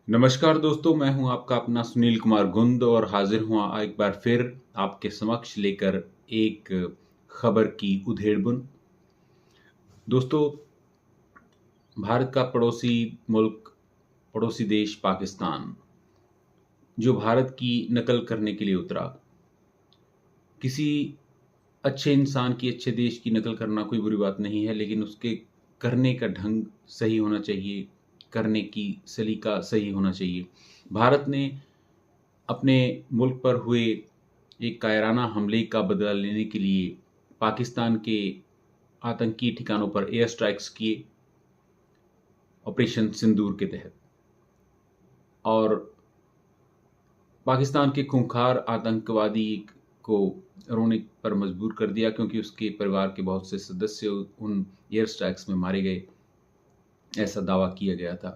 नमस्कार दोस्तों, मैं हूं आपका अपना सुनील कुमार गुंद और हाजिर हुआ एक बार फिर आपके समक्ष लेकर एक खबर की उधेड़बुन। दोस्तों, भारत का पड़ोसी मुल्क, पड़ोसी देश पाकिस्तान, जो भारत की नकल करने के लिए उतरा। किसी अच्छे इंसान की, अच्छे देश की नकल करना कोई बुरी बात नहीं है, लेकिन उसके करने का ढंग सही होना चाहिए, करने की सलीका सही होना चाहिए। भारत ने अपने मुल्क पर हुए एक कायराना हमले का बदला लेने के लिए पाकिस्तान के आतंकी ठिकानों पर एयर स्ट्राइक्स किए, ऑपरेशन सिंदूर के तहत। और पाकिस्तान के खूंखार आतंकवादी को रोने पर मजबूर कर दिया, क्योंकि उसके परिवार के बहुत से सदस्य उन एयर स्ट्राइक्स में मारे गए, ऐसा दावा किया गया था।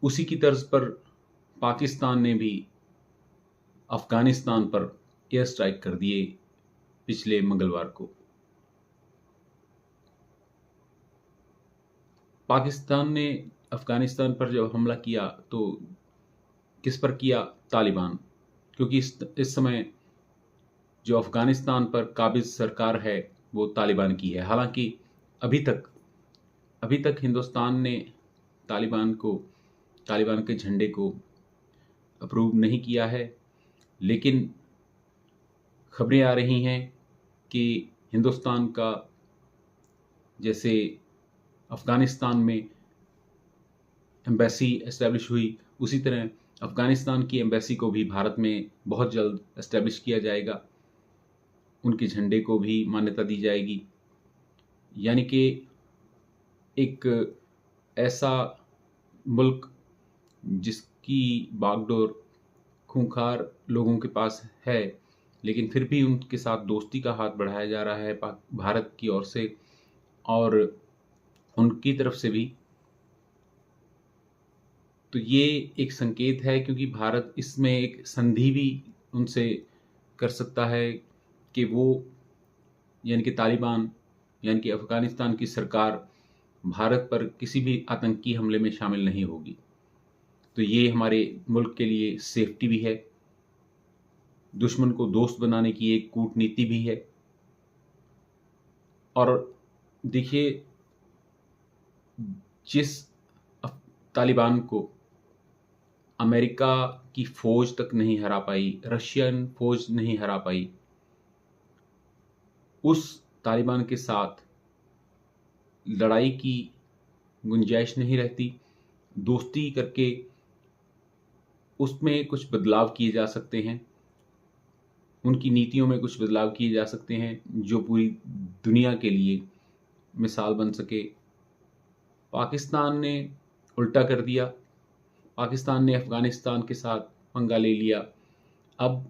उसी की तर्ज पर पाकिस्तान ने भी अफगानिस्तान पर एयर स्ट्राइक कर दिए पिछले मंगलवार को। पाकिस्तान ने अफगानिस्तान पर जब हमला किया तो किस पर किया? तालिबान। क्योंकि इस समय जो अफगानिस्तान पर काबिज सरकार है वो तालिबान की है। हालांकि अभी तक हिंदुस्तान ने तालिबान के झंडे को अप्रूव नहीं किया है, लेकिन खबरें आ रही हैं कि हिंदुस्तान का, जैसे अफगानिस्तान में एम्बेसी एस्टेब्लिश हुई, उसी तरह अफगानिस्तान की एम्बेसी को भी भारत में बहुत जल्द एस्टेब्लिश किया जाएगा। उनके झंडे को भी मान्यता दी जाएगी। यानी कि एक ऐसा मुल्क जिसकी बागडोर खूंखार लोगों के पास है, लेकिन फिर भी उनके साथ दोस्ती का हाथ बढ़ाया जा रहा है भारत की ओर से और उनकी तरफ से भी। तो ये एक संकेत है, क्योंकि भारत इसमें एक संधि भी उनसे कर सकता है कि वो, यानी कि तालिबान, यानी कि अफगानिस्तान की सरकार भारत पर किसी भी आतंकी हमले में शामिल नहीं होगी। तो ये हमारे मुल्क के लिए सेफ्टी भी है, दुश्मन को दोस्त बनाने की एक कूटनीति भी है। और देखिए, जिस तालिबान को अमेरिका की फौज तक नहीं हरा पाई, रशियन फौज नहीं हरा पाई, उस तालिबान के साथ लड़ाई की गुंजाइश नहीं रहती। दोस्ती करके उसमें कुछ बदलाव किए जा सकते हैं, उनकी नीतियों में कुछ बदलाव किए जा सकते हैं, जो पूरी दुनिया के लिए मिसाल बन सके। पाकिस्तान ने उल्टा कर दिया। पाकिस्तान ने अफगानिस्तान के साथ पंगा ले लिया। अब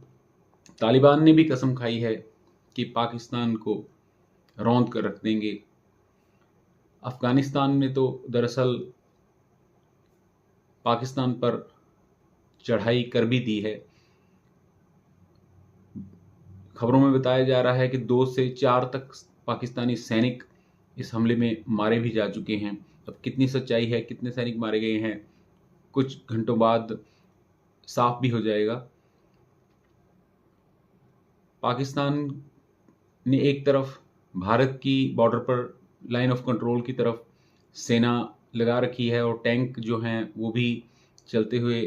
तालिबान ने भी कसम खाई है कि पाकिस्तान को रौंद कर रख देंगे। अफगानिस्तान ने तो दरअसल पाकिस्तान पर चढ़ाई कर भी दी है। खबरों में बताया जा रहा है कि 2 से 4 तक पाकिस्तानी सैनिक इस हमले में मारे भी जा चुके हैं। अब कितनी सच्चाई है, कितने सैनिक मारे गए हैं, कुछ घंटों बाद साफ भी हो जाएगा। पाकिस्तान ने एक तरफ भारत की बॉर्डर पर लाइन ऑफ कंट्रोल की तरफ सेना लगा रखी है और टैंक जो हैं वो भी चलते हुए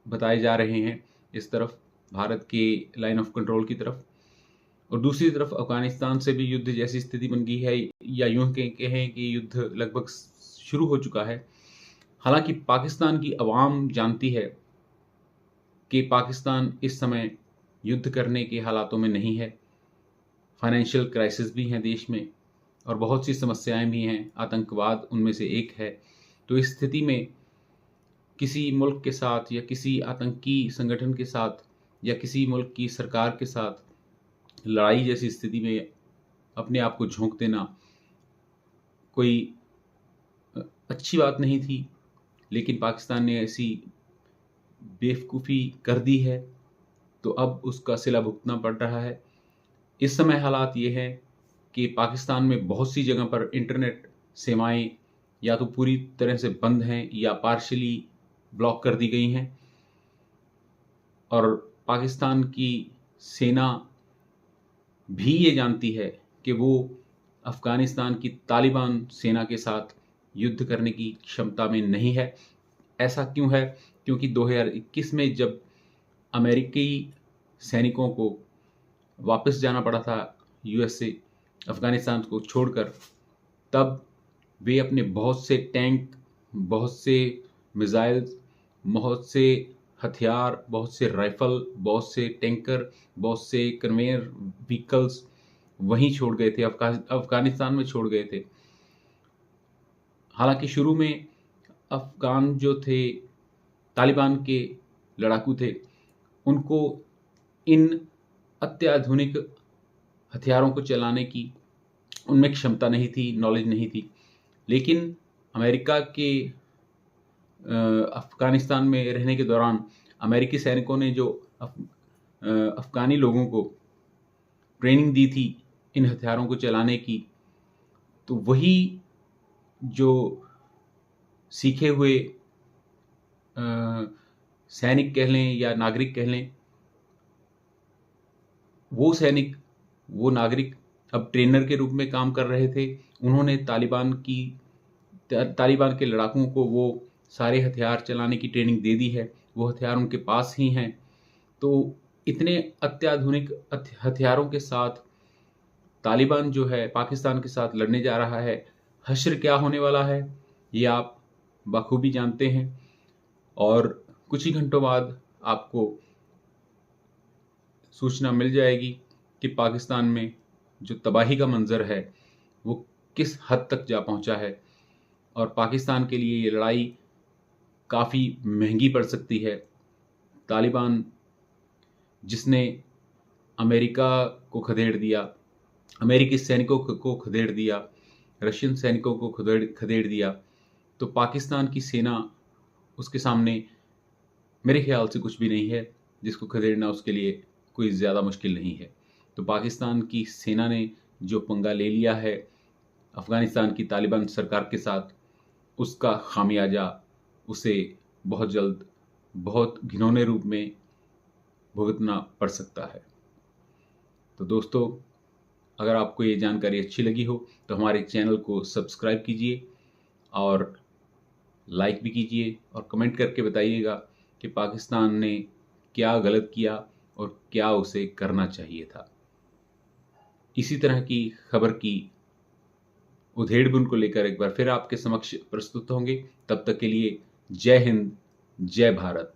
बताए जा रहे हैं इस तरफ, भारत के लाइन ऑफ कंट्रोल की तरफ। और दूसरी तरफ अफगानिस्तान से भी युद्ध जैसी स्थिति बन गई है, या यूं कहें कि युद्ध लगभग शुरू हो चुका है। हालांकि पाकिस्तान की आवाम जानती है कि पाकिस्तान इस समय युद्ध करने के हालातों में नहीं है। फाइनेंशियल क्राइसिस भी हैं देश में और बहुत सी समस्याएं भी हैं, आतंकवाद उनमें से एक है। तो इस स्थिति में किसी मुल्क के साथ या किसी आतंकी संगठन के साथ या किसी मुल्क की सरकार के साथ लड़ाई जैसी स्थिति में अपने आप को झोंक देना कोई अच्छी बात नहीं थी। लेकिन पाकिस्तान ने ऐसी बेवकूफ़ी कर दी है, तो अब उसका सिला भुगतना पड़ रहा है। इस समय हालात ये हैं कि पाकिस्तान में बहुत सी जगह पर इंटरनेट सेवाएं या तो पूरी तरह से बंद हैं या पार्शली ब्लॉक कर दी गई हैं। और पाकिस्तान की सेना भी ये जानती है कि वो अफ़गानिस्तान की तालिबान सेना के साथ युद्ध करने की क्षमता में नहीं है। ऐसा क्यों है? क्योंकि 2021 में जब अमेरिकी सैनिकों को वापस जाना पड़ा था यूएस से अफ़गानिस्तान को छोड़कर, तब वे अपने बहुत से टैंक, बहुत से मिसाइल्स, बहुत से हथियार, बहुत से राइफल, बहुत से टैंकर, बहुत से कन्वेयर व्हीकल्स वहीं छोड़ गए थे, अफ़गानिस्तान में छोड़ गए थे। हालांकि शुरू में अफ़गान जो थे, तालिबान के लड़ाकू थे, उनको इन अत्याधुनिक हथियारों को चलाने की उनमें क्षमता नहीं थी, नॉलेज नहीं थी। लेकिन अमेरिका के अफ़गानिस्तान में रहने के दौरान अमेरिकी सैनिकों ने जो अफ़गानी लोगों को ट्रेनिंग दी थी इन हथियारों को चलाने की, तो वही जो सीखे हुए सैनिक कह लें या नागरिक कह लें, वो सैनिक, वो नागरिक अब ट्रेनर के रूप में काम कर रहे थे। उन्होंने तालिबान के लड़ाकों को वो सारे हथियार चलाने की ट्रेनिंग दे दी है, वो हथियार उनके पास ही हैं। तो इतने अत्याधुनिक हथियारों के साथ तालिबान जो है पाकिस्तान के साथ लड़ने जा रहा है। हश्र क्या होने वाला है ये आप बखूबी जानते हैं, और कुछ ही घंटों बाद आपको सूचना मिल जाएगी कि पाकिस्तान में जो तबाही का मंजर है वो किस हद तक जा पहुंचा है, और पाकिस्तान के लिए ये लड़ाई काफ़ी महंगी पड़ सकती है। तालिबान जिसने अमेरिका को खदेड़ दिया, अमेरिकी सैनिकों को खदेड़ दिया, रशियन सैनिकों को खदेड़ दिया, तो पाकिस्तान की सेना उसके सामने मेरे ख्याल से कुछ भी नहीं है, जिसको खदेड़ना उसके लिए कोई ज़्यादा मुश्किल नहीं है। तो पाकिस्तान की सेना ने जो पंगा ले लिया है अफ़गानिस्तान की तालिबान सरकार के साथ, उसका खामियाजा उसे बहुत जल्द बहुत घिनौने रूप में भुगतना पड़ सकता है। तो दोस्तों, अगर आपको ये जानकारी अच्छी लगी हो तो हमारे चैनल को सब्सक्राइब कीजिए और लाइक भी कीजिए, और कमेंट करके बताइएगा कि पाकिस्तान ने क्या गलत किया और क्या उसे करना चाहिए था। इसी तरह की खबर की उधेड़-बुन को लेकर एक बार फिर आपके समक्ष प्रस्तुत होंगे। तब तक के लिए जय हिंद, जय भारत।